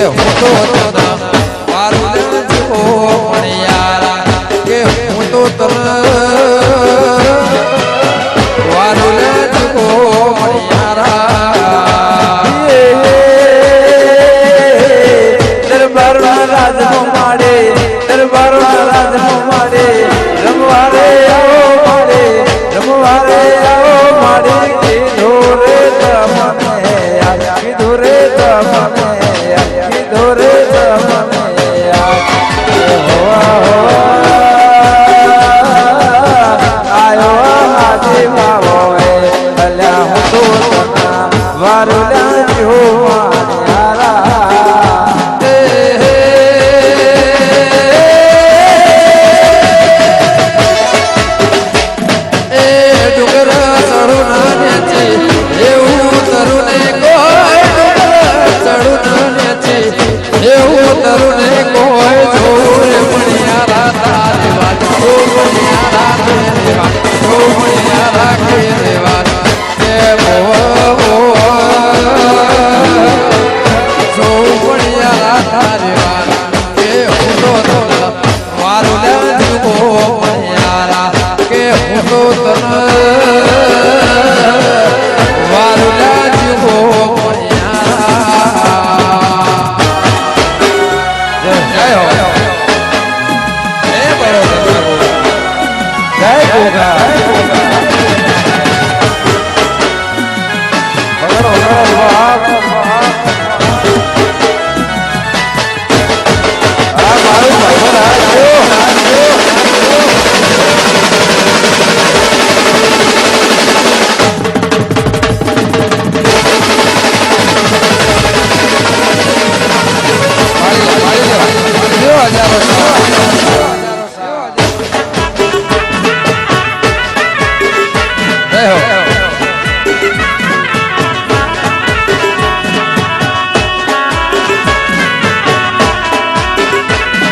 હું તો તને વાલું જુઓ પણ યારા કે હું તો તને વાલું જુઓ પણ યારા દરબારમાં રાજનો માડે દરબારમાં રાજનો માડે રમવારે આવો માડે રમવારે આવો માડે કીધો રે તમને કીધો રે તમને કીધો રે